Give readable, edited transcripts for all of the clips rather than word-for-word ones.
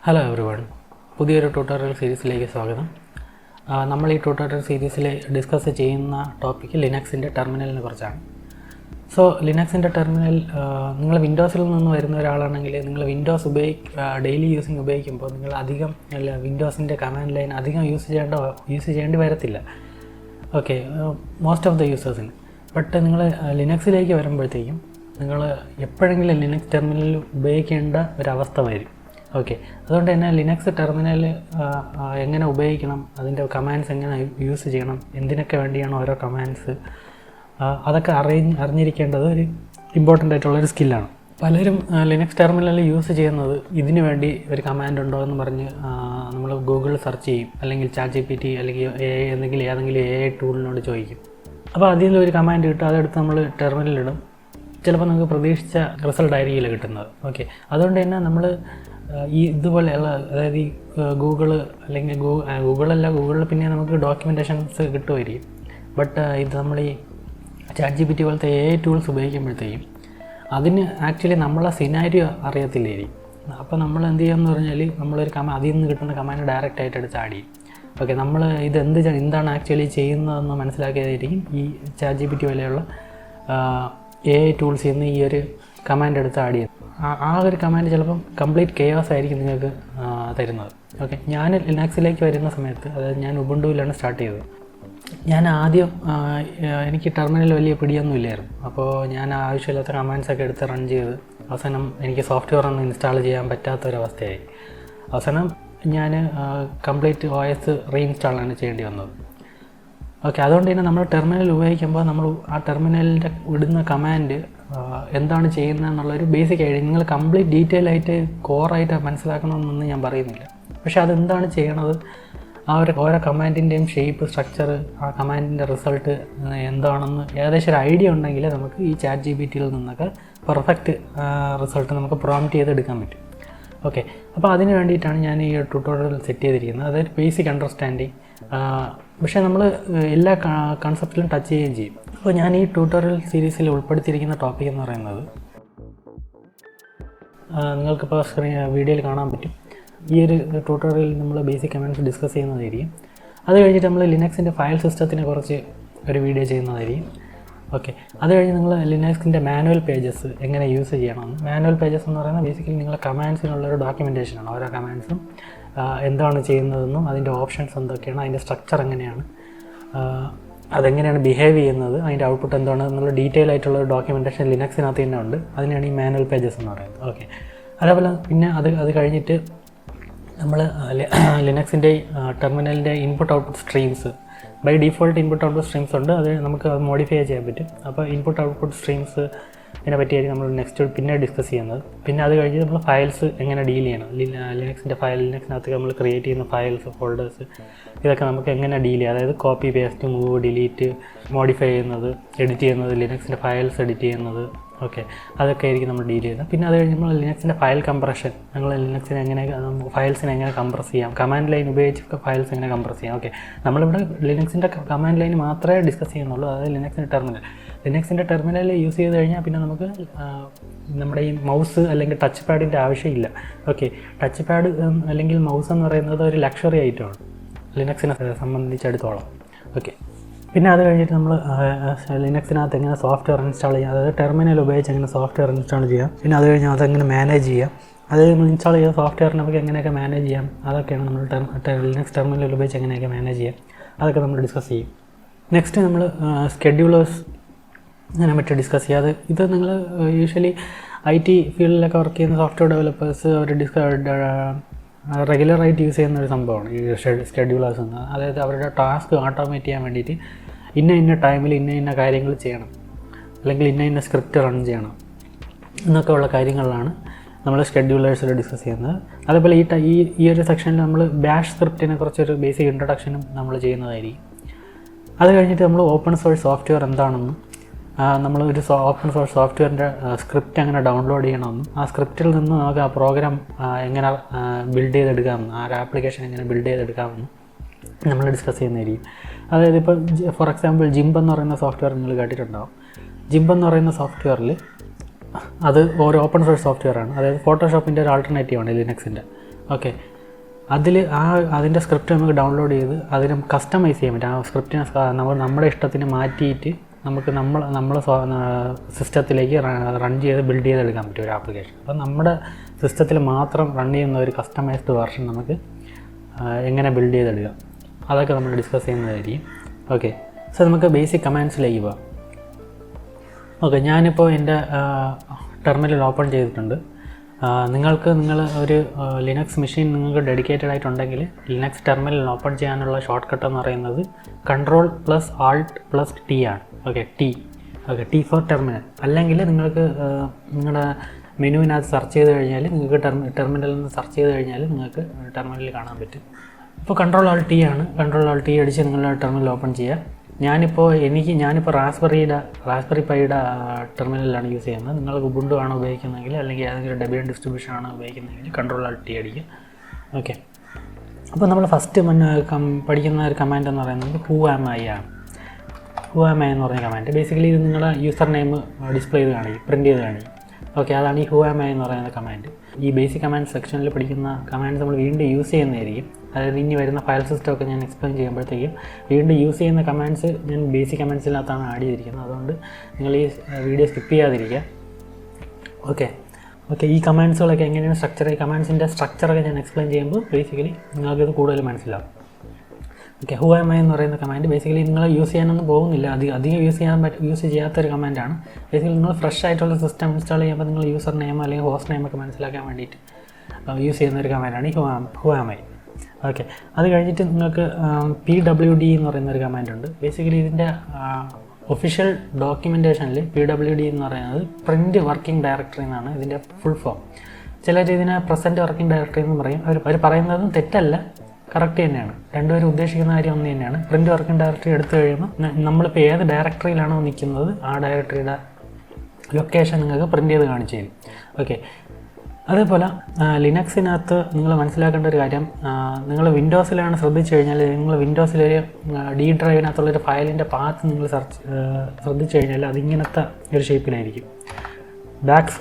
Hello everyone, പുതിയൊരു tutorial സീരീസിലേക്ക് സ്വാഗതം. നമ്മൾ ഈ ട്യൂട്ടോറിയൽ സീരീസിൽ ഡിസ്കസ് ചെയ്യുന്ന ടോപ്പിക്ക് ലിനക്സിൻ്റെ ടെർമിനലിനെ കുറിച്ചാണ്. സോ ലിനക്സിൻ്റെ ടെർമിനൽ, നിങ്ങൾ വിൻഡോസിൽ നിന്ന് വരുന്ന ഒരാളാണെങ്കിൽ നിങ്ങൾ വിൻഡോസ് ഡെയിലി യൂസിങ് ഉപയോഗിക്കുമ്പോൾ നിങ്ങൾ അധികം വിൻഡോസിൻ്റെ കമാൻഡ് ലൈൻ അധികം യൂസ് ചെയ്യേണ്ടി വരത്തില്ല. ഓക്കെ, മോസ്റ്റ് ഓഫ് ദ യൂസേഴ്സിന്. ബട്ട് നിങ്ങൾ ലിനക്സിലേക്ക് വരുമ്പോഴത്തേക്കും നിങ്ങൾ എപ്പോഴെങ്കിലും ലിനക്സ് ടെർമിനൽ ഉപയോഗിക്കേണ്ട ഒരവസ്ഥ വരും. ഓക്കെ, അതുകൊണ്ട് തന്നെ ലിനക്സ് ടെർമിനൽ എങ്ങനെ ഉപയോഗിക്കണം, അതിൻ്റെ കമാൻഡ്സ് എങ്ങനെ യൂസ് ചെയ്യണം, എന്തിനൊക്കെ വേണ്ടിയാണ് ഓരോ കമാൻഡ്സ്, അതൊക്കെ അറിഞ്ഞിരിക്കേണ്ടത് ഒരു ഇമ്പോർട്ടൻ്റ് ആയിട്ടുള്ളൊരു സ്കില്ലാണ്. പലരും ലിനക്സ് ടെർമിനൽ യൂസ് ചെയ്യുന്നത് ഇതിനു വേണ്ടി ഒരു കമാൻഡ് ഉണ്ടോ എന്ന് പറഞ്ഞ് നമ്മൾ ഗൂഗിളിൽ സെർച്ച് ചെയ്യും, അല്ലെങ്കിൽ ChatGPT അല്ലെങ്കിൽ ഏതെങ്കിലും AI ടൂളിനോട് ചോദിക്കും. അപ്പോൾ അതിൽ ഒരു കമാൻഡ് കിട്ടും, അതെടുത്ത് നമ്മൾ ടെർമിനലിലിടും. ചിലപ്പോൾ നമുക്ക് പ്രതീക്ഷിച്ച റിസൾട്ട് ആയിരിക്കില്ല കിട്ടുന്നത്. ഓക്കെ, അതുകൊണ്ട് തന്നെ നമ്മൾ ഈ ഇതുപോലെയുള്ള, അതായത് ഈ ഗൂഗിള് അല്ലെങ്കിൽ ഗൂഗിളിൽ പിന്നെ നമുക്ക് ഡോക്യുമെൻറ്റേഷൻസ് കിട്ടുമായിരിക്കും. ബട്ട് ഇത് നമ്മൾ ഈ ChatGPT പോലത്തെ AI ടൂൾസ് ഉപയോഗിക്കുമ്പോഴത്തേക്കും അതിന് ആക്ച്വലി നമ്മളെ സിനാരിയോ അറിയത്തില്ലായിരിക്കും. അപ്പോൾ നമ്മൾ എന്ത് ചെയ്യുമെന്ന് പറഞ്ഞാൽ നമ്മളൊരു അതിൽ നിന്ന് കിട്ടുന്ന കമാൻഡ് ഡയറക്റ്റ് ആയിട്ട് എടുത്ത് ആഡ് ചെയ്യും. ഓക്കെ, നമ്മൾ ഇത് എന്താണ് ആക്ച്വലി ചെയ്യുന്നതെന്ന് മനസ്സിലാക്കിയതായിരിക്കും ഈ ChatGPT പോലെയുള്ള AI ടൂൾസിൽ നിന്ന് ഈ ഒരു കമാൻഡ് എടുത്ത് ആഡ് ചെയ്യുന്നത്. ആ ഒരു കമാൻഡ് ചിലപ്പം കംപ്ലീറ്റ് കെയോസ് ആയിരിക്കും നിങ്ങൾക്ക് തരുന്നത്. ഓക്കെ, ഞാൻ ലിനക്സിലേക്ക് വരുന്ന സമയത്ത്, അതായത് ഞാൻ ഉബുണ്ടുവിലാണ് സ്റ്റാർട്ട് ചെയ്തത്. ഞാൻ ആദ്യം എനിക്ക് ടെർമിനൽ വലിയ പിടിയൊന്നും ഇല്ലായിരുന്നു. അപ്പോൾ ഞാൻ ആവശ്യമില്ലാത്ത കമാൻഡ്സൊക്കെ എടുത്ത് റൺ ചെയ്ത് അവസാനം എനിക്ക് സോഫ്റ്റ്വെയർ ഒന്നും ഇൻസ്റ്റാൾ ചെയ്യാൻ പറ്റാത്തൊരവസ്ഥയായി. അവസാനം ഞാൻ കംപ്ലീറ്റ് OS റീഇൻസ്റ്റാളാണ് ചെയ്യേണ്ടി വന്നത്. ഓക്കെ, അതുകൊണ്ട് തന്നെ നമ്മൾ ടെർമിനൽ ഉപയോഗിക്കുമ്പോൾ നമ്മൾ ആ ടെർമിനലിൻ്റെ ഇടുന്ന കമാൻഡ് എന്താണ് ചെയ്യുന്നത് എന്നുള്ളൊരു ബേസിക് ഐഡിയ, നിങ്ങൾ കംപ്ലീറ്റ് ഡീറ്റെയിൽ ആയിട്ട് കോറായിട്ട് മനസ്സിലാക്കണമെന്നൊന്നും ഞാൻ പറയുന്നില്ല. പക്ഷേ അതെന്താണ് ചെയ്യണത്, ഓരോ കമാൻഡിൻ്റെയും ഷേപ്പ്, സ്ട്രക്ചർ, ആ കമാൻഡിൻ്റെ റിസൾട്ട് എന്താണെന്ന് ഏകദേശം ഒരു ഐഡിയ ഉണ്ടെങ്കിൽ നമുക്ക് ഈ ChatGPTയിൽ നിന്നൊക്കെ പെർഫെക്റ്റ് റിസൾട്ട് നമുക്ക് പ്രോംപ്റ്റ് ചെയ്തെടുക്കാൻ പറ്റും. ഓക്കെ, അപ്പോൾ അതിന് വേണ്ടിയിട്ടാണ് ഞാൻ ഈ ട്യൂട്ടോറിയൽ സെറ്റ് ചെയ്തിരിക്കുന്നത്. അതായത് ബേസിക് അണ്ടർസ്റ്റാൻഡിങ്. പക്ഷേ നമ്മൾ എല്ലാ കൺസെപ്റ്റിലും ടച്ച് ചെയ്യുകയും ചെയ്യും. അപ്പോൾ ഞാൻ ഈ ട്യൂട്ടോറിയൽ സീരീസിൽ ഉൾപ്പെടുത്തിയിരിക്കുന്ന ടോപ്പിക് എന്ന് പറയുന്നത്, നിങ്ങൾക്കിപ്പോൾ വീഡിയോയിൽ കാണാൻ പറ്റും, ഈ ഒരു ട്യൂട്ടോറിയലിൽ നമ്മൾ ബേസിക് കമാൻഡ്സ് ഡിസ്കസ് ചെയ്യുന്നതായിരിക്കും. അത് കഴിഞ്ഞിട്ട് നമ്മൾ ലിനക്സിൻ്റെ ഫയൽ സിസ്റ്റത്തിനെ കുറിച്ച് ഒരു വീഡിയോ ചെയ്യുന്നതായിരിക്കും. ഓക്കെ, അത് കഴിഞ്ഞ് നിങ്ങൾ ലിനക്സിൻ്റെ മാനുവൽ പേജസ് എങ്ങനെ യൂസ് ചെയ്യണമെന്ന്. മാനുവൽ പേജസ് എന്ന് പറയുന്നത് ബേസിക്കലി നിങ്ങളെ കമാൻഡ്സിനുള്ളൊരു ഡോക്യുമെൻറ്റേഷനാണ്. ഓരോ കമാൻഡ്സും എന്താണ് ചെയ്യുന്നതെന്നും അതിൻ്റെ ഓപ്ഷൻസ് എന്തൊക്കെയാണ്, അതിൻ്റെ സ്ട്രക്ചർ എങ്ങനെയാണ്, അതെങ്ങനെയാണ് ബിഹേവ് ചെയ്യുന്നത്, അതിൻ്റെ ഔട്ട്പുട്ട് എന്താണ് എന്നുള്ള ഡീറ്റെയിൽ ആയിട്ടുള്ള ഒരു ഡോക്യുമെൻറ്റേഷൻ ലിനക്സിനകത്ത് തന്നെ ഉണ്ട്. അതിനാണ് ഈ മാനുവൽ പേജസ് എന്ന് പറയുന്നത്. ഓക്കെ, അതേപോലെ പിന്നെ അത് കഴിഞ്ഞിട്ട് നമ്മൾ ലിനക്സിൻ്റെ ടെർമിനലിൻ്റെ input output streams, by default input output streams ഉണ്ട്, അത് നമുക്ക് അത് മോഡിഫൈ ചെയ്യാൻ പറ്റും. അപ്പോൾ ഇൻപുട്ട് ഔട്ട്പുട്ട് സ്ട്രീംസ് ഇതിനെ പറ്റിയായിരിക്കും നമ്മൾ നെക്സ്റ്റ് പിന്നെ ഡിസ്കസ് ചെയ്യുന്നത്. പിന്നെ അത് കഴിഞ്ഞ് നമ്മൾ ഫയൽസ് എങ്ങനെ ഡീൽ ചെയ്യണം, ലിനക്സിനകത്ത് നമ്മൾ ക്രിയേറ്റ് ചെയ്യുന്ന ഫയൽസ്, ഫോൾഡേഴ്സ്, ഇതൊക്കെ നമുക്ക് എങ്ങനെ ഡീൽ ചെയ്യാം. അതായത് copy, paste, move, delete, modify ചെയ്യുന്നത്, എഡിറ്റ് ചെയ്യുന്നത്, ലിനക്സിൻ്റെ ഫയൽസ് എഡിറ്റ് ചെയ്യുന്നത്. ഓക്കെ, അതൊക്കെ ആയിരിക്കും നമ്മൾ ഡീൽ ചെയ്യുന്നത്. പിന്നെ അത് കഴിഞ്ഞ് നമ്മൾ ലിനക്സിൻ്റെ ഫയൽ കംപ്രഷൻ, ഞങ്ങൾ ലിനക്സിനെ ഫയൽസിനെ എങ്ങനെ കംപ്രസ് ചെയ്യാം, കമാൻഡ് ലൈൻ ഉപയോഗിച്ച് ഫയൽസ് എങ്ങനെ കംപ്രസ് ചെയ്യാം. ഓക്കെ, നമ്മളിവിടെ ലിനക്സിൻ്റെ കമാൻഡ് ലൈൻ മാത്രമേ ഡിസ്കസ് ചെയ്യുന്നുള്ളൂ. അതായത് ലിനക്സിൻ്റെ ടെർമിനൽ യൂസ് ചെയ്ത് കഴിഞ്ഞാൽ പിന്നെ നമുക്ക് നമ്മുടെ ഈ മൗസ് അല്ലെങ്കിൽ ടച്ച് പാഡിൻ്റെ ആവശ്യമില്ല. ഓക്കെ, ടച്ച് പാഡ് അല്ലെങ്കിൽ മൗസ് എന്ന് പറയുന്നത് ഒരു ലക്ഷറി ഐറ്റമാണ് ലിനക്സിനെ സംബന്ധിച്ചിടത്തോളം. ഓക്കെ, പിന്നെ അത് കഴിഞ്ഞിട്ട് നമ്മൾ ലിനക്സിനകത്ത് എങ്ങനെ സോഫ്റ്റ്വെയർ ഇൻസ്റ്റാൾ ചെയ്യാം, അതായത് ടെർമിനൽ ഉപയോഗിച്ച് എങ്ങനെ സോഫ്റ്റ്വെയർ ഇൻസ്റ്റാൾ ചെയ്യാം, പിന്നെ അത് കഴിഞ്ഞാൽ അതെങ്ങനെ മാനേജ് ചെയ്യാം, അതായത് നമ്മൾ ഇൻസ്റ്റാൾ ചെയ്ത സോഫ്റ്റ്വെയർ നമുക്ക് എങ്ങനെയൊക്കെ മാനേജ് ചെയ്യാം, അതൊക്കെയാണ് നമ്മൾ ലിനക്സ് ടെർമിനൽ ഉപയോഗിച്ച് എങ്ങനെയൊക്കെ മാനേജ് ചെയ്യാം, അതൊക്കെ നമ്മൾ ഡിസ്കസ് ചെയ്യും. നെക്സ്റ്റ് നമ്മൾ സ്കെഡ്യൂളേഴ്സ് ഇതിനെ പറ്റി ഡിസ്കസ് ചെയ്യാതെ, ഇത് നിങ്ങൾ യൂഷ്വലി IT ഫീൽഡിലൊക്കെ വർക്ക് ചെയ്യുന്ന സോഫ്റ്റ്വെയർ ഡെവലപ്പേഴ്സ് അവർ റെഗുലറായിട്ട് യൂസ് ചെയ്യുന്ന ഒരു സംഭവമാണ് ഈ സ്കെഡ്യൂളേഴ്സ് എന്ന്. അതായത് അവരുടെ ടാസ്ക് ഓട്ടോമേറ്റ് ചെയ്യാൻ വേണ്ടിയിട്ട് ഇന്ന ടൈമിൽ ഇന്ന കാര്യങ്ങൾ ചെയ്യണം, അല്ലെങ്കിൽ ഇന്ന സ്ക്രിപ്റ്റ് റൺ ചെയ്യണം എന്നൊക്കെ ഉള്ള കാര്യങ്ങളിലാണ് നമ്മൾ സ്കെഡ്യൂളേഴ്സിൽ ഡിസ്കസ് ചെയ്യുന്നത്. അതേപോലെ ഈ ഒരു സെക്ഷനിൽ നമ്മൾ ബാഷ് സ്ക്രിപ്റ്റിനെ കുറിച്ചൊരു ബേസിക് ഇൻട്രൊഡക്ഷനും നമ്മൾ ചെയ്യുന്നതായിരിക്കും. അത് കഴിഞ്ഞിട്ട് നമ്മൾ ഓപ്പൺ സോഴ്സ് സോഫ്റ്റ്വെയർ എന്താണെന്നും, നമ്മളൊരു ഓപ്പൺ സോഴ്സ് സോഫ്റ്റ്വെയറിൻ്റെ സ്ക്രിപ്റ്റ് എങ്ങനെ ഡൗൺലോഡ് ചെയ്യണമെന്നും, ആ സ്ക്രിപ്റ്റിൽ നിന്ന് നമുക്ക് ആ പ്രോഗ്രാം എങ്ങനെ ബിൽഡ് ചെയ്തെടുക്കാമെന്നും, ആ ഒരു ആപ്ലിക്കേഷൻ എങ്ങനെ ബിൽഡ് ചെയ്തെടുക്കാമെന്നും നമ്മൾ ഡിസ്കസ് ചെയ്യുന്നതായിരിക്കും. അതായത് ഇപ്പോൾ ഫോർ എക്സാമ്പിൾ ജിംബ് എന്ന് പറയുന്ന സോഫ്റ്റ്വെയർ നിങ്ങൾ കേട്ടിട്ടുണ്ടാവും. ജിംബ് എന്ന് പറയുന്ന സോഫ്റ്റ്വെയറിൽ അത് ഒരു ഓപ്പൺ സോഴ്സ് സോഫ്റ്റ്വെയർ ആണ്. അതായത് ഫോട്ടോഷോപ്പിൻ്റെ ഒരു ആൾട്ടർനേറ്റീവാണ് ലിനക്സിൻ്റെ. ഓക്കെ, അതിൻ്റെ സ്ക്രിപ്റ്റ് നമുക്ക് ഡൗൺലോഡ് ചെയ്ത് അതിന് കസ്റ്റമൈസ് ചെയ്യാൻ പറ്റും. ആ സ്ക്രിപ്റ്റിനെ നമ്മുടെ ഇഷ്ടത്തിന് മാറ്റിയിട്ട് നമുക്ക് നമ്മളെ സിസ്റ്റത്തിലേക്ക് റൺ ചെയ്ത് ബിൽഡ് ചെയ്തെടുക്കാൻ പറ്റും ഒരു ആപ്ലിക്കേഷൻ. അപ്പോൾ നമ്മുടെ സിസ്റ്റത്തിൽ മാത്രം റൺ ചെയ്യുന്ന ഒരു കസ്റ്റമൈസ്ഡ് വെർഷൻ നമുക്ക് എങ്ങനെ ബിൽഡ് ചെയ്തെടുക്കാം അതൊക്കെ നമ്മൾ ഡിസ്കസ് ചെയ്യുന്നതായിരിക്കും. ഓക്കെ, സോ നമുക്ക് ബേസിക് കമാൻഡ്സിലേക്ക് പോകാം. ഓക്കെ, ഞാനിപ്പോൾ എൻ്റെ ടെർമിനൽ ഓപ്പൺ ചെയ്തിട്ടുണ്ട്. നിങ്ങൾ ഒരു ലിനക്സ് മെഷീൻ നിങ്ങൾക്ക് ഡെഡിക്കേറ്റഡ് ആയിട്ടുണ്ടെങ്കിൽ ലിനക്സ് ടെർമിനൽ ഓപ്പൺ ചെയ്യാനുള്ള ഷോർട്ട് കട്ട് എന്ന് പറയുന്നത് Ctrl+Alt+T ആണ്. Okay, T for terminal. അല്ലെങ്കിൽ നിങ്ങൾക്ക് നിങ്ങളുടെ മെനുവിനകത്ത് സെർച്ച് ചെയ്ത് കഴിഞ്ഞാൽ നിങ്ങൾക്ക് ടെർമിനലിൽ നിന്ന് സെർച്ച് ചെയ്ത് കഴിഞ്ഞാൽ നിങ്ങൾക്ക് ടെർമിനലിൽ കാണാൻ പറ്റും. ഇപ്പോൾ Ctrl+Alt ആണ്. Ctrl+Alt അടിച്ച് നിങ്ങളുടെ ടെർമിനൽ ഓപ്പൺ ചെയ്യുക. ഞാനിപ്പോൾ റാസ്ബെറി പൈയുടെ ടെർമിനലിലാണ് യൂസ് ചെയ്യുന്നത്. നിങ്ങൾക്ക് ഉബുണ്ടു ആണ് ഉപയോഗിക്കുന്നതെങ്കിൽ അല്ലെങ്കിൽ ഏതെങ്കിലും ഡെബിയൻ ഡിസ്ട്രിബ്യൂഷൻ ആണ് ഉപയോഗിക്കുന്നതെങ്കിൽ Ctrl+Alt അടിക്കുക. ഓക്കെ, അപ്പോൾ നമ്മൾ ഫസ്റ്റ് പഠിക്കുന്ന ഒരു കമാൻഡ് എന്ന് പറയുന്നത് who am I ആണ്. who am I എന്ന് പറഞ്ഞ കമാൻഡ് ബേസിക്കലി ഇത് നിങ്ങളുടെ യൂസർ നെയിം ഡിസ്പ്ലേ ചെയ്ത് കാണിക്കും, പ്രിൻറ്റ് ചെയ്ത് കാണിക്കും. ഓക്കെ, അതാണ് ഈ who am I എന്ന് പറയുന്ന കമാൻഡ്. ഈ ബേസിക് കമാൻഡ് സെക്ഷനിൽ പഠിക്കുന്ന കമാൻഡ്സ് നമ്മൾ വീണ്ടും യൂസ് ചെയ്യുന്നതായിരിക്കും. അതായത് ഇനി വരുന്ന ഫയൽ സിസ്റ്റം ഒക്കെ ഞാൻ എക്സ്പ്ലെയിൻ ചെയ്യുമ്പോഴത്തേക്കും വീണ്ടും യൂസ് ചെയ്യുന്ന കമാൻഡ്സ് ഞാൻ ബേസിക് കമാൻഡ്സിനകത്താണ് ആഡ് ചെയ്തിരിക്കുന്നത്. അതുകൊണ്ട് നിങ്ങൾ ഈ വീഡിയോ സ്കിപ്പ് ചെയ്യാതിരിക്കുക. ഓക്കെ, ഈ കമാൻഡ്സുകളൊക്കെ എങ്ങനെയാണ് ഈ കമാൻഡ്സിൻ്റെ സ്ട്രക്ചറൊക്കെ ഞാൻ എക്സ്പ്ലെയിൻ ചെയ്യുമ്പോൾ ബേസിക്കലി നിങ്ങൾക്കിത് കൂടുതൽ മനസ്സിലാവും. ഓക്കെ, who am I എന്ന് പറയുന്ന കമാൻഡ് ബേസിക്കലി നിങ്ങൾ യൂസ് ചെയ്യാനൊന്നും പോകുന്നില്ല, അധികം യൂസ് ചെയ്യാത്തൊരു കമാൻഡാണ്. ബേസിക്കലി നിങ്ങൾ ഫ്രഷ് ആയിട്ടുള്ള സിസ്റ്റം ഇൻസ്റ്റാൾ ചെയ്യുമ്പോൾ നിങ്ങൾ യൂസർ നെയിം അല്ലെങ്കിൽ ഹോസ്റ്റ് നെയിമൊക്കെ മനസ്സിലാക്കാൻ വേണ്ടിയിട്ട് യൂസ് ചെയ്യുന്ന ഒരു കമാൻഡാണ് ഈ who am I. ഓക്കെ, അത് കഴിഞ്ഞിട്ട് നിങ്ങൾക്ക് PWD എന്ന് പറയുന്നൊരു കമാൻഡ് ഉണ്ട്. ബേസിക്കലി ഇതിൻ്റെ ഒഫീഷ്യൽ ഡോക്യുമെൻറ്റേഷനിൽ PWD എന്ന് പറയുന്നത് പ്രിൻറ്റ് വർക്കിംഗ് ഡയറക്ടറി എന്നാണ് ഇതിൻ്റെ ഫുൾ ഫോം. ചിലർ ഇതിനെ പ്രസൻറ്റ് വർക്കിംഗ് ഡയറക്ടറി എന്ന് പറയും. അവർ പറയുന്നതും തെറ്റല്ല, കറക്റ്റ് തന്നെയാണ്. രണ്ടുപേരും ഉദ്ദേശിക്കുന്ന കാര്യം ഒന്ന് തന്നെയാണ്. പ്രിൻറ്റ് വർക്കിംഗ് ഡയറക്ടറി എടുത്തു കഴിയുമ്പോൾ നമ്മളിപ്പോൾ ഏത് ഡയറക്ടറിയിലാണോ നിൽക്കുന്നത് ആ ഡയറക്ടറിയുടെ ലൊക്കേഷൻ നിങ്ങൾക്ക് പ്രിൻറ്റ് ചെയ്ത് കാണിച്ചു തരും. ഓക്കെ, അതേപോലെ ലിനക്സിനകത്ത് നിങ്ങൾ മനസ്സിലാക്കേണ്ട ഒരു കാര്യം, നിങ്ങൾ വിൻഡോസിലാണ് ശ്രദ്ധിച്ചു കഴിഞ്ഞാൽ നിങ്ങൾ വിൻഡോസിലൊരു ഡി ഡ്രൈവിനകത്തുള്ളൊരു ഫയലിൻ്റെ പാത്ത് നിങ്ങൾ ശ്രദ്ധിച്ചു കഴിഞ്ഞാൽ അതിങ്ങനത്തെ ഒരു ഷേപ്പിലായിരിക്കും. ബാക്ക്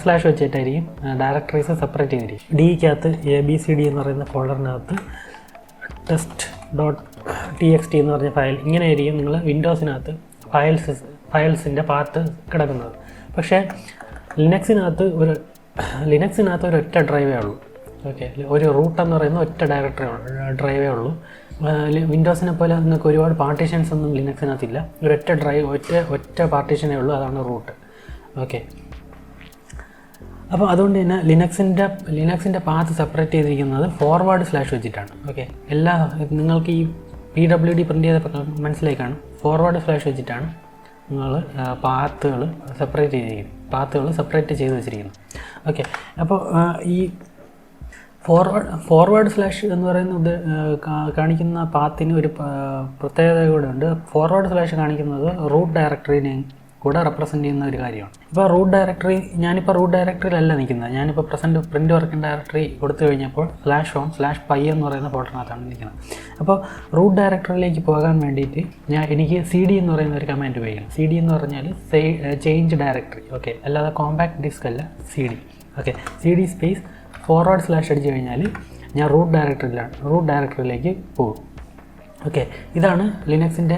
സ്ലാഷ് വെച്ചിട്ടായിരിക്കും ഡയറക്ടറീസ് സെപ്പറേറ്റ് ചെയ്തിരിക്കും. ഡിക്കകത്ത് ABCD എന്ന് പറയുന്ന ഫോൾഡറിനകത്ത് test.txt എന്ന് പറഞ്ഞ ഫയൽ ഇങ്ങനെയായിരിക്കും നിങ്ങൾ വിൻഡോസിനകത്ത് ഫയൽസിൻ്റെ പാത്ത് കിടക്കുന്നത്. പക്ഷേ ലിനക്സിനകത്ത് ഒരു ഒറ്റ ഡ്രൈവേ ഉള്ളൂ. ഓക്കെ, ഒരു റൂട്ട് എന്ന് പറയുന്ന ഒറ്റ ഡ്രൈവേ ഉള്ളൂ. വിൻഡോസിനെ പോലെ നിങ്ങൾക്ക് ഒരുപാട് പാർട്ടീഷൻസ് ഒന്നും ലിനക്സിനകത്തില്ല. ഒറ്റ പാർട്ടീഷനേ ഉള്ളൂ, അതാണ് റൂട്ട്. ഓക്കെ, അപ്പോൾ അതുകൊണ്ട് തന്നെ ലിനക്സിൻ്റെ പാത്ത് സെപ്പറേറ്റ് ചെയ്തിരിക്കുന്നത് ഫോർവേഡ് സ്ലാഷ് വെച്ചിട്ടാണ്. ഓക്കെ, നിങ്ങൾക്ക് ഈ PWD പ്രിൻറ്റ് ചെയ്തപ്പോൾ മനസ്സിലായി കാണും. ഫോർവേഡ് സ്ലാഷ് വെച്ചിട്ടാണ് നിങ്ങൾ പാത്തുകൾ സെപ്പറേറ്റ് ചെയ്ത് വെച്ചിരിക്കുന്നത്. ഓക്കെ, അപ്പോൾ ഈ ഫോർവേഡ് സ്ലാഷ് എന്ന് പറയുന്നത് കാണിക്കുന്ന പാത്തിന് ഒരു പ്രത്യേകത കൂടെ ഉണ്ട്. ഫോർവേഡ് സ്ലാഷ് കാണിക്കുന്നത് റൂട്ട് ഡയറക്ടറിനെ കൂടെ റെപ്രസെൻറ്റ് ചെയ്യുന്ന ഒരു കാര്യമാണ്. ഇപ്പോൾ ഞാനിപ്പോൾ റൂട്ട് ഡയറക്ടറിയിലല്ല നിൽക്കുന്നത്. ഞാനിപ്പോൾ പ്രിൻറ്റ് വർക്കിംഗ് ഡയറക്ടറി കൊടുത്തു കഴിഞ്ഞപ്പോൾ /home/py എന്ന് പറയുന്ന ഫോൾഡറിനകത്താണ് നിൽക്കുന്നത്. അപ്പോൾ റൂട്ട് ഡയറക്ടറിയിലേക്ക് പോകാൻ വേണ്ടിയിട്ട് എനിക്ക് CD എന്ന് പറയുന്ന ഒരു കമാൻഡ് ഉപയോഗിക്കണം. CD എന്ന് പറഞ്ഞാൽ ചേഞ്ച് ഡയറക്ടറി. ഓക്കെ, അല്ലാതെ കോമ്പാക്ട് ഡിസ്ക് അല്ല, CD. ഓക്കെ, CD സ്പേസ് // അടിച്ചു കഴിഞ്ഞാൽ ഞാൻ റൂട്ട് ഡയറക്ടറിയിലേക്ക് പോകും. ഓക്കെ, ഇതാണ് ലിനക്സിൻ്റെ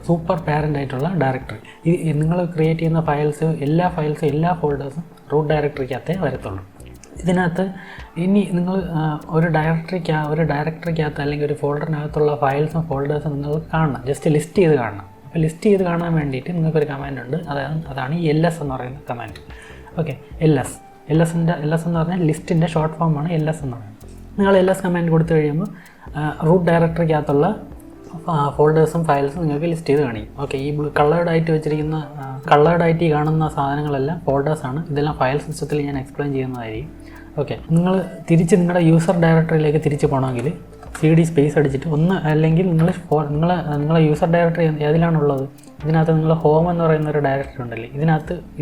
സൂപ്പർ പാരൻ്റ് ആയിട്ടുള്ള ഡയറക്ടറി. നിങ്ങൾ ക്രിയേറ്റ് ചെയ്യുന്ന എല്ലാ ഫോൾഡേഴ്സും റൂട്ട് ഡയറക്ടറിക്കകത്തേ വരത്തുള്ളൂ. ഇതിനകത്ത് ഇനി നിങ്ങൾ ഒരു ഡയറക്ടറിക്കകത്ത് അല്ലെങ്കിൽ ഒരു ഫോൾഡറിനകത്തുള്ള ഫോൾഡേഴ്സും നിങ്ങൾക്ക് കാണണം, ജസ്റ്റ് ലിസ്റ്റ് ചെയ്ത് കാണണം. അപ്പോൾ ലിസ്റ്റ് ചെയ്ത് കാണാൻ വേണ്ടിയിട്ട് നിങ്ങൾക്കൊരു കമാൻഡ് ഉണ്ട്. അതാണ് ഈ LS എന്ന് പറയുന്ന കമാൻഡ്. ഓക്കെ, LS എന്ന് പറഞ്ഞാൽ ലിസ്റ്റിൻ്റെ ഷോർട്ട് ഫോമാണ് LS എന്ന് പറയുന്നത്. നിങ്ങൾ LS കമാൻഡ് കൊടുത്തു കഴിയുമ്പോൾ റൂട്ട് ഡയറക്ടറിക്കകത്തുള്ള ഫോൾഡേഴ്സും ഫയൽസും നിങ്ങൾക്ക് ലിസ്റ്റ് ചെയ്ത് കാണിക്കും. ഓക്കെ, ഈ കളേർഡായിട്ട് കാണുന്ന സാധനങ്ങളെല്ലാം ഫോൾഡേഴ്സാണ്. ഇതെല്ലാം ഫയൽ സിസ്റ്റത്തിൽ ഞാൻ എക്സ്പ്ലെയിൻ ചെയ്യുന്നതായിരിക്കും. ഓക്കെ, നിങ്ങൾ നിങ്ങളുടെ യൂസർ ഡയറക്ടറിയിലേക്ക് തിരിച്ച് പോകണമെങ്കിൽ CD സ്പേസ് അടിച്ചിട്ട് അല്ലെങ്കിൽ നിങ്ങളെ യൂസർ ഡയറക്ടറി ഏതിലാണുള്ളത്, ഇതിനകത്ത് നിങ്ങൾ ഹോം എന്ന് പറയുന്ന ഒരു ഡയറക്ടറി ഉണ്ടല്ലേ,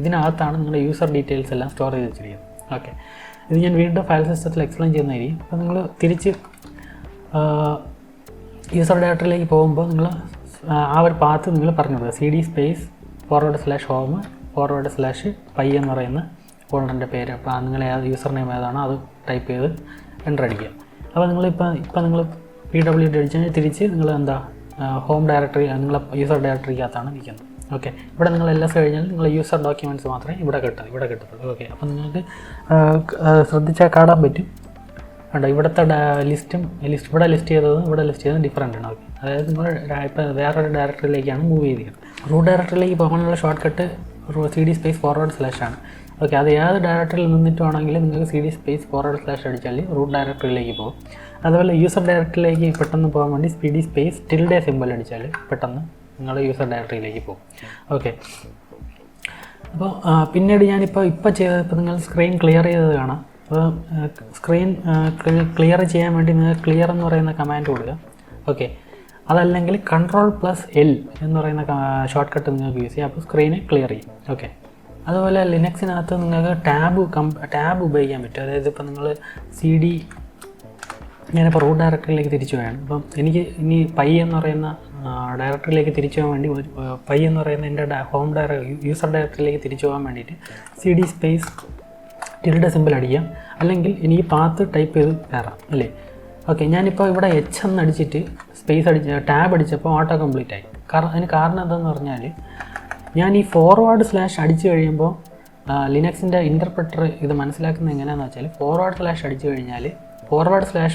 ഇതിനകത്താണ് നിങ്ങളുടെ യൂസർ ഡീറ്റെയിൽസ് എല്ലാം സ്റ്റോർ ചെയ്ത് വെച്ചിരിക്കുന്നത്. ഓക്കെ, ഇത് ഞാൻ വീണ്ടും ഫയൽ സിസ്റ്റത്തിൽ എക്സ്പ്ലെയിൻ ചെയ്യുന്നതായിരിക്കും. അപ്പോൾ നിങ്ങൾ തിരിച്ച് യൂസർ ഡയറക്ടറിയിലേക്ക് പോകുമ്പോൾ നിങ്ങൾ ആ ഒരു പാത്ത് നിങ്ങൾ പറഞ്ഞു കൊടുക്കുക. CD സ്പേസ് /home/py എന്ന് പറയുന്ന ഫോൾഡറിൻ്റെ പേര്. അപ്പോൾ നിങ്ങൾ ഏത് യൂസർ നെയിം ഏതാണോ അത് ടൈപ്പ് ചെയ്ത് എൻ്റർ അടിക്കുക. അപ്പോൾ നിങ്ങൾ PWD അടിച്ച് കഴിഞ്ഞാൽ തിരിച്ച് നിങ്ങൾ ഹോം ഡയറക്ടറി നിങ്ങളെ യൂസർ ഡയറക്ടറിക്കകത്താണ് നിൽക്കുന്നത്. ഓക്കെ, ഇവിടെ നിങ്ങൾ LS കഴിഞ്ഞാൽ നിങ്ങൾ യൂസർ ഡോക്യുമെൻറ്റ്സ് മാത്രമേ ഇവിടെ കിട്ടത്തുള്ളൂ. ഓക്കെ, അപ്പോൾ നിങ്ങൾക്ക് ശ്രദ്ധിച്ചാൽ കാണാൻ പറ്റും. കണ്ടോ, ഇവിടുത്തെ ഇവിടെ ലിസ്റ്റ് ചെയ്തതും ഡിഫറൻ്റ് ആണ്. ഓക്കെ, അതായത് നിങ്ങൾ ഇപ്പോൾ വേറൊരു ഡയറക്ടറിയിലേക്കാണ് മൂവ് ചെയ്തത്. റൂട്ട് ഡയറക്ടറിയിലേക്ക് പോകാനുള്ള ഷോർട്ട് കട്ട് CD// ആണ്. ഓക്കെ, അത് ഏത് ഡയറക്ടറിയിൽ നിന്നിട്ടാണെങ്കിലും നിങ്ങൾക്ക് CD// അടിച്ചാൽ റൂട്ട് ഡയറക്ടറിയിലേക്ക് പോകും. അതുപോലെ യൂസർ ഡയറക്ടറിയിലേക്ക് പെട്ടെന്ന് പോകാൻ വേണ്ടി CD/ സിമ്പിൾ അടിച്ചാൽ പെട്ടെന്ന് നിങ്ങൾ യൂസർ ഡയറക്ടറിയിലേക്ക് പോകും. ഓക്കെ, അപ്പോൾ പിന്നീട് ഞാനിപ്പോൾ ചെയ്തപ്പോൾ നിങ്ങൾ സ്ക്രീൻ ക്ലിയർ ചെയ്തത് കാണാം. അപ്പോൾ സ്ക്രീൻ ക്ലിയർ ചെയ്യാൻ വേണ്ടി നിങ്ങൾ ക്ലിയർ എന്ന് പറയുന്ന കമാൻഡ് കൊടുക്കുക. ഓക്കെ, അതല്ലെങ്കിൽ Ctrl+L എന്ന് പറയുന്ന ഷോർട്ട് കട്ട് നിങ്ങൾക്ക് യൂസ് ചെയ്യാം. അപ്പോൾ സ്ക്രീന് ക്ലിയർ ചെയ്യും. ഓക്കെ, അതുപോലെ ലിനക്സിനകത്ത് നിങ്ങൾക്ക് ടാബ് ഉപയോഗിക്കാൻ പറ്റും. അതായത് ഇപ്പോൾ നിങ്ങൾ ഞാനിപ്പോൾ റൂട്ട് ഡയറക്ടറിയിലേക്ക് തിരിച്ചു പോയാണ്. അപ്പം എനിക്ക് ഇനി പൈ എന്ന് പറയുന്ന ഡയറക്ടറിയിലേക്ക് തിരിച്ചു പോകാൻ വേണ്ടി പൈ എന്ന് പറയുന്ന എൻ്റെ യൂസർ ഡയറക്ടറിയിലേക്ക് തിരിച്ചു പോകാൻ വേണ്ടിയിട്ട് CD/ സിമ്പിൾ അടിക്കാം. അല്ലെങ്കിൽ എനിക്ക് പാത്ത് ടൈപ്പ് ചെയ്ത് കയറാം അല്ലേ. ഓക്കെ, ഞാനിപ്പോൾ ഇവിടെ H എന്ന് അടിച്ചിട്ട് ടാബ് അടിച്ചപ്പോൾ ഓട്ടോ കംപ്ലീറ്റ് ആയി. അതിന് കാരണം എന്താണെന്ന് പറഞ്ഞാൽ ഞാൻ ഈ / അടിച്ചു കഴിയുമ്പോൾ ലിനക്സിൻ്റെ ഇൻ്റർപ്രറ്റർ ഇത് മനസ്സിലാക്കുന്നത് എങ്ങനെയാണെന്ന് വെച്ചാൽ / അടിച്ചു കഴിഞ്ഞാൽ /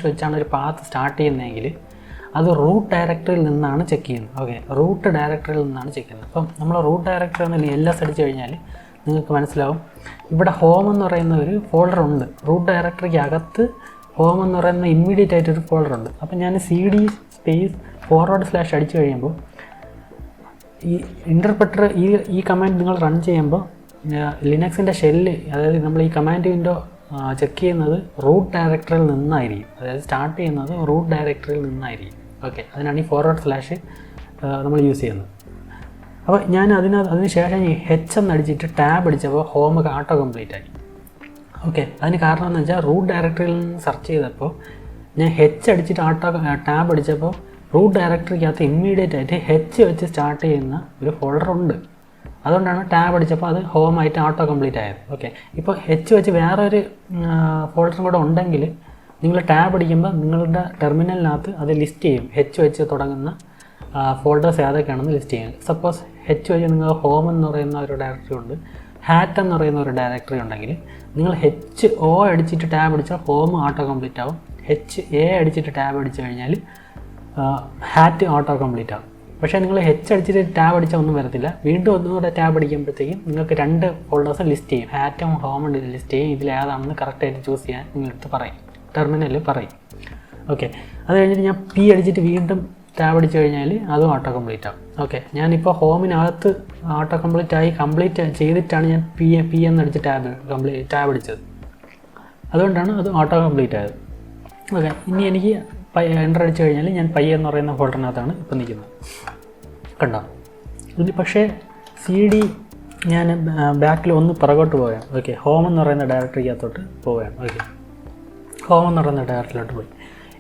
വെച്ചാണ് ഒരു പാത്ത് സ്റ്റാർട്ട് ചെയ്യുന്നതെങ്കിൽ അത് റൂട്ട് ഡയറക്ടറിയിൽ നിന്നാണ് ചെക്ക് ചെയ്യുന്നത്. ഓക്കെ, റൂട്ട് ഡയറക്ടറിയിൽ നിന്നാണ് ചെക്ക് ചെയ്യുന്നത്. അപ്പം നമ്മൾ റൂട്ട് ഡയറക്ടറി എന്ന് LS അടിച്ചു കഴിഞ്ഞാൽ നിങ്ങൾക്ക് മനസ്സിലാവും ഇവിടെ ഹോം എന്ന് പറയുന്ന ഒരു ഫോൾഡർ ഉണ്ട്. റൂട്ട് ഡയറക്ടറിക്ക് അകത്ത് ഹോം എന്ന് പറയുന്ന ഇമ്മീഡിയറ്റ് ആയിട്ടൊരു ഫോൾഡർ ഉണ്ട്. അപ്പം ഞാൻ CD// അടിച്ചു കഴിയുമ്പോൾ ഈ ഇൻ്റർപ്രറ്റർ ഈ കമാൻഡ് നിങ്ങൾ റൺ ചെയ്യുമ്പോൾ ലിനക്സിൻ്റെ ഷെല്ല്, അതായത് നമ്മൾ ഈ കമാൻഡ് വിൻഡോ ചെക്ക് ചെയ്യുന്നത് റൂട്ട് ഡയറക്ടറിയിൽ നിന്നായിരിക്കും. അതായത് സ്റ്റാർട്ട് ചെയ്യുന്നത് റൂട്ട് ഡയറക്ടറിയിൽ നിന്നായിരിക്കും. ഓക്കെ, അതിനാണ് ഈ // നമ്മൾ യൂസ് ചെയ്യുന്നത്. അപ്പോൾ ഞാൻ അതിന് ശേഷം ഈ H എന്ന് അടിച്ചിട്ട് ടാബ് അടിച്ചപ്പോൾ ഹോം ഓട്ടോ കംപ്ലീറ്റ് ആയി. ഓക്കെ, അതിന് കാരണം എന്ന് വെച്ചാൽ റൂട്ട് ഡയറക്ടറിയിൽ നിന്ന് സെർച്ച് ചെയ്തപ്പോൾ ഞാൻ H അടിച്ചിട്ട് ടാബ് അടിച്ചപ്പോൾ റൂട്ട് ഡയറക്ടറിക്കകത്ത് ഇമ്മീഡിയറ്റ് ആയിട്ട് H വെച്ച് സ്റ്റാർട്ട് ചെയ്യുന്ന ഒരു ഫോൾഡർ ഉണ്ട്. അതുകൊണ്ടാണ് ടാബ് അടിച്ചപ്പോൾ അത് ഹോമായിട്ട് ഓട്ടോ കംപ്ലീറ്റ് ആയത്. ഓക്കെ, ഇപ്പോൾ H വെച്ച് വേറൊരു ഫോൾഡറും കൂടെ ഉണ്ടെങ്കിൽ നിങ്ങൾ ടാബ് അടിക്കുമ്പോൾ നിങ്ങളുടെ ടെർമിനലിനകത്ത് അത് ലിസ്റ്റ് ചെയ്യും. H വെച്ച് തുടങ്ങുന്ന ഫോൾഡേഴ്സ് ഏതൊക്കെയാണെന്ന് ലിസ്റ്റ് ചെയ്യും. സപ്പോസ് H വെച്ച് നിങ്ങൾ ഹോം എന്ന് പറയുന്ന ഒരു ഡയറക്ടറി ഉണ്ട്, ഹാറ്റ് എന്ന് പറയുന്ന ഒരു ഡയറക്ടറി ഉണ്ടെങ്കിൽ നിങ്ങൾ HO അടിച്ചിട്ട് ടാബ് അടിച്ചാൽ ഹോം ഓട്ടോ കംപ്ലീറ്റ് ആവും. HA അടിച്ചിട്ട് ടാബ് അടിച്ചു കഴിഞ്ഞാൽ ഹാറ്റ് ഓട്ടോ കംപ്ലീറ്റ് ആവും. പക്ഷേ നിങ്ങൾ H അടിച്ചിട്ട് ടാബ് അടിച്ചാൽ ഒന്നും വരത്തില്ല. വീണ്ടും ഒന്നുകൂടെ ടാബ് അടിക്കുമ്പോഴത്തേക്കും നിങ്ങൾക്ക് 2 ഫോൾഡേഴ്സ് ലിസ്റ്റ് ചെയ്യും. ഹാറ്റും ഹോമും ലിസ്റ്റ് ചെയ്യും. ഇതിലേതാണെന്ന് കറക്റ്റായിട്ട് ചൂസ് ചെയ്യാൻ നിങ്ങളടുത്ത് പറയും, ടെർമിനലിൽ പറയും. ഓക്കെ, അത് കഴിഞ്ഞിട്ട് ഞാൻ P അടിച്ചിട്ട് വീണ്ടും ടാബ് അടിച്ചു കഴിഞ്ഞാൽ അതും ഓട്ടോ കംപ്ലീറ്റ് ആവും. ഓക്കെ, ഞാനിപ്പോൾ ഹോമിനകത്ത് ഓട്ടോ കംപ്ലീറ്റ് ചെയ്തിട്ടാണ് ഞാൻ P എന്നടിച്ച് ടാബ് അടിച്ചത്. അതുകൊണ്ടാണ് അത് ഓട്ടോ കംപ്ലീറ്റ് ആയത്. ഓക്കെ, ഇനി എനിക്ക് എൻ്റർ അടിച്ചു കഴിഞ്ഞാൽ ഞാൻ പൈ എന്ന് പറയുന്ന ഫോൾഡറിനകത്താണ് ഇപ്പോൾ നിൽക്കുന്നത്. കണ്ടോ, ഇനി പക്ഷേ CD ഞാൻ ബാക്കിൽ ഒന്ന് പുറകോട്ട് പോവുകയാണ്. ഓക്കെ, ഹോം എന്ന് പറയുന്ന ഡയറക്ടറിക്കകത്തോട്ട് പോവുകയാണ്. ഓക്കെ, ഹോം എന്ന് പറയുന്ന ഡയറക്ടറിലോട്ട് പോയി.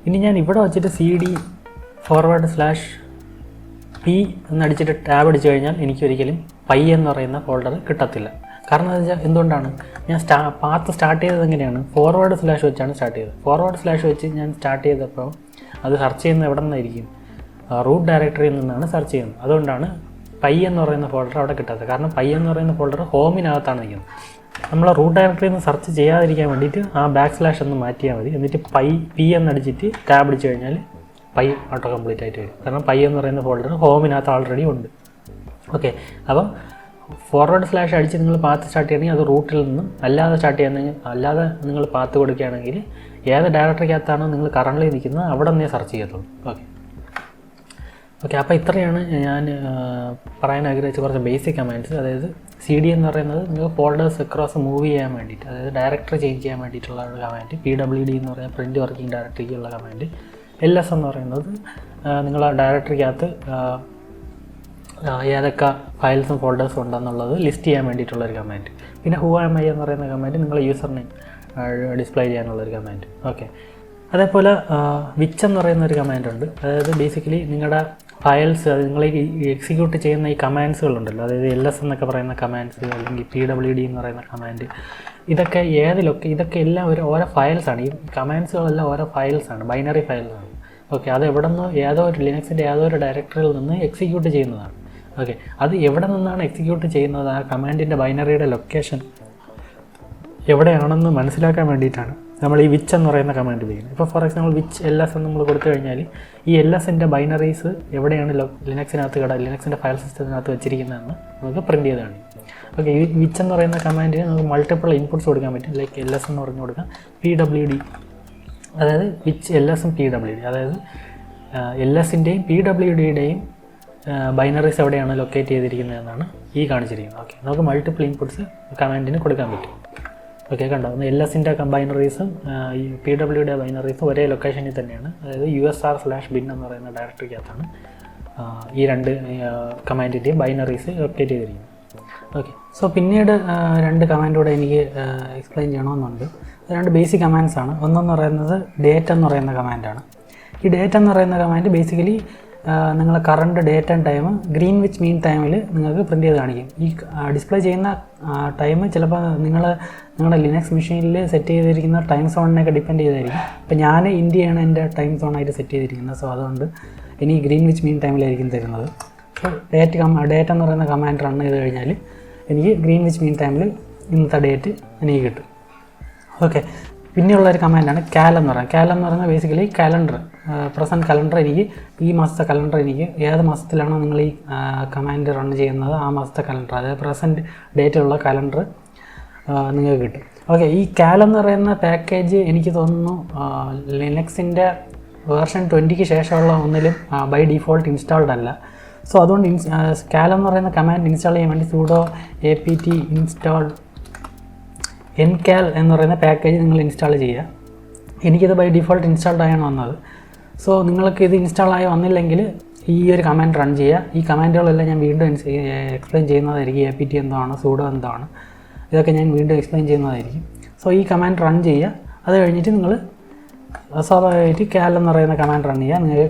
ഇനി ഞാൻ ഇവിടെ വെച്ചിട്ട് CD/P എന്നടിച്ചിട്ട് ടാബ് അടിച്ചു കഴിഞ്ഞാൽ എനിക്കൊരിക്കലും പൈ എന്ന് പറയുന്ന ഫോൾഡർ കിട്ടത്തില്ല. കാരണം എന്താ വെച്ചാൽ എന്തുകൊണ്ടാണ്, ഞാൻ പാത്ത് സ്റ്റാർട്ട് ചെയ്തത് എങ്ങനെയാണ്, // വെച്ചാണ് സ്റ്റാർട്ട് ചെയ്തത്. // വെച്ച് ഞാൻ സ്റ്റാർട്ട് ചെയ്തപ്പോൾ അത് സെർച്ച് ചെയ്യുന്നത് എവിടെ നിന്നായിരിക്കും, റൂട്ട് ഡയറക്ടറിയിൽ നിന്നാണ് സെർച്ച് ചെയ്യുന്നത്. അതുകൊണ്ടാണ് പൈ എന്ന് പറയുന്ന ഫോൾഡർ അവിടെ കിട്ടാത്തത്. കാരണം പൈ എന്ന് പറയുന്ന ഫോൾഡർ ഹോമിനകത്താണ് നിൽക്കുന്നത്. നമ്മൾ റൂട്ട് ഡയറക്ടറിയിൽ നിന്ന് സെർച്ച് ചെയ്യാതിരിക്കാൻ വേണ്ടിയിട്ട് ആ / ഒന്ന് മാറ്റിയാൽ മതി. എന്നിട്ട് P എന്നടിച്ചിട്ട് ടാബ് അടിച്ചു കഴിഞ്ഞാൽ പൈ ഓട്ടോ കംപ്ലീറ്റ് ആയിട്ട് വരും. കാരണം പൈ എന്ന് പറയുന്ന ഫോൾഡർ ഹോമിനകത്ത് ഓൾറെഡി ഉണ്ട്. ഓക്കെ, അപ്പോൾ // അടിച്ച് നിങ്ങൾ പാത്ത് സ്റ്റാർട്ട് ചെയ്യണമെങ്കിൽ അത് റൂട്ടിൽ നിന്നും, അല്ലാതെ നിങ്ങൾ പാത്ത് കൊടുക്കുകയാണെങ്കിൽ ഏത് ഡയറക്ടറിക്കകത്താണോ നിങ്ങൾ കറണ്ട്ലി നിൽക്കുന്നത് അവിടെ നിന്നേ സെർച്ച് ചെയ്യത്തുള്ളൂ. ഓക്കെ, അപ്പോൾ ഇത്രയാണ് ഞാൻ പറയാൻ ആഗ്രഹിച്ച കുറച്ച് ബേസിക് കമാൻഡ്സ്. അതായത് CD എന്ന് പറയുന്നത് നിങ്ങൾക്ക് ഫോൾഡേഴ്സ് അക്രോസ് മൂവ് ചെയ്യാൻ വേണ്ടിയിട്ട്, അതായത് ഡയറക്ടറി ചേഞ്ച് ചെയ്യാൻ വേണ്ടിയിട്ടുള്ള ഒരു കമാൻഡ്. PWD എന്ന് പറയുന്നത് പ്രിൻറ്റ് വർക്കിംഗ് ഡയറക്ടറിക്കുള്ള കമാൻഡ്. LS എന്ന് പറയുന്നത് നിങ്ങൾ ആ ഡയറക്ടറിക്കകത്ത് ഏതൊക്കെ ഫയൽസും ഫോൾഡേഴ്സും ഉണ്ടെന്നുള്ളത് ലിസ്റ്റ് ചെയ്യാൻ വേണ്ടിയിട്ടുള്ളൊരു കമാൻഡ്. പിന്നെ whoami എന്ന് പറയുന്ന കമാൻഡ് നിങ്ങളെ യൂസർ നെയിം ഡിസ്പ്ലേ ചെയ്യാനുള്ളൊരു കമാൻഡ്. ഓക്കെ, അതേപോലെ വിച്ച് എന്ന് പറയുന്ന ഒരു കമാൻഡ് ഉണ്ട്. അതായത് ബേസിക്കലി നിങ്ങളുടെ ഫയൽസ്, അത് നിങ്ങൾ ഈ എക്സിക്യൂട്ട് ചെയ്യുന്ന ഈ കമാൻഡ്സുകളുണ്ടല്ലോ, അതായത് LS എന്നൊക്കെ പറയുന്ന കമാൻഡ്സ് അല്ലെങ്കിൽ PWD എന്ന് പറയുന്ന കമാൻഡ്, ഇതൊക്കെ ഇതൊക്കെ എല്ലാം ഓരോ ഫയൽസാണ്. ഈ കമാൻഡ്സുകളെല്ലാം ഓരോ ഫയൽസാണ്, ബൈനറി ഫയൽസാണ്. ഓക്കെ, അത് എവിടെ നിന്ന് ലിനക്സിൻ്റെ ഏതോ ഒരു ഡയറക്ടറിയിൽ നിന്ന് എക്സിക്യൂട്ട് ചെയ്യുന്നതാണ്. ഓക്കെ, അത് എവിടെ നിന്നാണ് എക്സിക്യൂട്ട് ചെയ്യുന്നത്, ആ കമാൻഡിൻ്റെ ബൈനറിയുടെ ലൊക്കേഷൻ എവിടെയാണെന്ന് മനസ്സിലാക്കാൻ വേണ്ടിയിട്ടാണ് നമ്മൾ ഈ വിച്ച് എന്ന് പറയുന്ന കമാൻഡ് ഉപയോഗിക്കുന്നത്. ഇപ്പോൾ ഫോർ എക്സാമ്പിൾ വിച്ച് LS എന്ന് നമ്മൾ കൊടുത്തു കഴിഞ്ഞാൽ ഈ LSൻ്റെ ബൈനറീസ് എവിടെയാണ് ലിനക്സിൻ്റെ ഫയൽ സിസ്റ്റത്തിനകത്ത് വെച്ചിരിക്കുന്നതെന്ന് നമുക്ക് പ്രിൻറ്റ് ചെയ്ത് കാണിക്കും. ഓക്കെ, ഈ വിച്ച് എന്ന് പറയുന്ന കമാൻഡിന് നമുക്ക് മൾട്ടിപ്പിൾ ഇൻപുട്സ് കൊടുക്കാൻ പറ്റും. ലൈക്ക് LS എന്ന് പറഞ്ഞു കൊടുക്കാം, PWD, അതായത് വിച്ച് LSഉം PWD, അതായത് LSൻ്റെയും PWDയുടെയും ബൈനറീസ് എവിടെയാണ് ലൊക്കേറ്റ് ചെയ്തിരിക്കുന്നതെന്നാണ് ഈ കാണിച്ചിരിക്കുന്നത്. ഓക്കെ, നമുക്ക് മൾട്ടിപ്പിൾ ഇൻപുട്സ് കമാൻഡിന് കൊടുക്കാൻ പറ്റും. ഓക്കെ, കണ്ടോ, LSൻ്റെ ബൈനറീസും ഈ PWD ബൈനറീസും ഒരേ ലൊക്കേഷനിൽ തന്നെയാണ്, അതായത് usr/bin എന്ന് പറയുന്ന ഡയറക്ടറിക്കകത്താണ് ഈ രണ്ട് കമാൻഡിൻ്റെയും ബൈനറീസ് ലൊക്കേറ്റ് ചെയ്തിരിക്കുന്നത്. ഓക്കെ, സോ പിന്നീട് രണ്ട് കമാൻഡൂടെ എനിക്ക് എക്സ്പ്ലെയിൻ ചെയ്യണമെന്നുണ്ട്. രണ്ട് ബേസിക് കമാൻഡ്സാണ്. ഒന്നെന്ന് പറയുന്നത് ഡേറ്റ് എന്ന് പറയുന്ന കമാൻഡാണ്. ഈ ഡേറ്റ് എന്ന് പറയുന്ന കമാൻഡ് ബേസിക്കലി നിങ്ങൾ current date and time Greenwich mean ടൈമിൽ നിങ്ങൾക്ക് പ്രിൻറ്റ് ചെയ്ത് കാണിക്കും. ഈ ഡിസ്പ്ലേ ചെയ്യുന്ന ടൈം ചിലപ്പോൾ നിങ്ങളുടെ ലിനക്സ് മെഷീനിൽ സെറ്റ് ചെയ്തിരിക്കുന്ന ടൈം സോണിനെയൊക്കെ ഡിപ്പെൻഡ് ചെയ്തായിരിക്കും. ഇപ്പോൾ ഞാൻ ഇന്ത്യയാണ് എൻ്റെ ടൈം സോണായിട്ട് സെറ്റ് ചെയ്തിരിക്കുന്നത്. സോ അതുകൊണ്ട് ഇനി ഗ്രീൻവിച്ച് മീൻ ടൈമിലായിരിക്കും തരുന്നത്. സോ ഡേറ്റ് എന്ന് പറയുന്ന കമാൻഡ് റൺ ചെയ്ത് കഴിഞ്ഞാൽ എനിക്ക് ഗ്രീൻവിച്ച് മീൻ ടൈമിൽ ഇന്നത്തെ ഡേറ്റ് എനിക്ക് കിട്ടും. ഓക്കെ, പിന്നെയുള്ളൊരു കമാൻഡാണ് കാൽ എന്ന് പറയുന്നത്. കാൽ എന്ന് പറയുന്നത് ബേസിക്കലി കലണ്ടർ, പ്രസൻറ്റ് കലണ്ടർ, എനിക്ക് ഈ മാസത്തെ കലണ്ടർ, എനിക്ക് ഏത് മാസത്തിലാണോ നിങ്ങൾ ഈ കമാൻഡ് റൺ ചെയ്യുന്നത് ആ മാസത്തെ കലണ്ടർ, അതായത് പ്രസൻറ്റ് ഡേറ്റിലുള്ള കലണ്ടർ നിങ്ങൾക്ക് കിട്ടും. ഓക്കെ, ഈ കാൽ എന്ന് പറയുന്ന പാക്കേജ് എനിക്ക് തോന്നുന്നു ലിനക്സിൻ്റെ വേർഷൻ 20ക്ക് ശേഷമുള്ള ഒന്നിലും ബൈ ഡിഫോൾട്ട് ഇൻസ്റ്റാൾഡ് അല്ല. സോ അതുകൊണ്ട് കാൽ എന്ന് പറയുന്ന കമാൻഡ് ഇൻസ്റ്റാൾ ചെയ്യാൻ വേണ്ടി sudo apt install ncal എന്ന് പറയുന്ന പാക്കേജ് നിങ്ങൾ ഇൻസ്റ്റാൾ ചെയ്യുക. എനിക്കിത് ബൈ ഡിഫോൾട്ട് ഇൻസ്റ്റാൾഡ് ആയാണ് വന്നത്. സോ നിങ്ങൾക്ക് ഇത് ഇൻസ്റ്റാൾ ആയി വന്നില്ലെങ്കിൽ ഈ ഒരു കമാൻഡ് റൺ ചെയ്യുക. ഈ കമാൻഡുകളെല്ലാം ഞാൻ വീണ്ടും എക്സ്പ്ലെയിൻ ചെയ്യുന്നതായിരിക്കും. apt എന്താണ്, sudo എന്താണ്, ഇതൊക്കെ ഞാൻ വീണ്ടും എക്സ്പ്ലെയിൻ ചെയ്യുന്നതായിരിക്കും. സോ ഈ കമാൻഡ് റൺ ചെയ്യുക. അത് കഴിഞ്ഞിട്ട് നിങ്ങൾ സ്വാഭാവികമായിട്ട് കാൽ എന്ന് പറയുന്ന കമാൻഡ് റൺ ചെയ്യുക. നിങ്ങൾക്ക്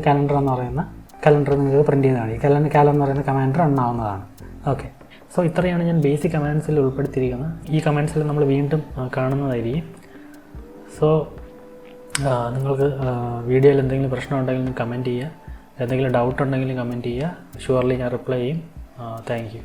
കലണ്ടർ നിങ്ങൾക്ക് പ്രിൻറ്റ് ചെയ്ത് കാണിക്കും. കാൽ എന്ന് പറയുന്ന കമാൻഡ് റൺ ആവുന്നതാണ്. ഓക്കെ, സോ ഇത്രയാണ് ഞാൻ ബേസിക് കമാൻഡ്സിൽ ഉൾപ്പെടുത്തിയിരിക്കുന്നത്. ഈ കമാൻഡ്സിൽ നമ്മൾ വീണ്ടും കാണുന്നതായിരിക്കും. സോ നിങ്ങൾക്ക് വീഡിയോയിൽ എന്തെങ്കിലും പ്രശ്നം ഉണ്ടെങ്കിൽ കമൻറ്റ് ചെയ്യുക. എന്തെങ്കിലും ഡൗട്ട് ഉണ്ടെങ്കിൽ കമൻറ്റ് ചെയ്യുക. ഷുവർലി ഞാൻ റിപ്ലൈ ചെയ്യും. Thank you.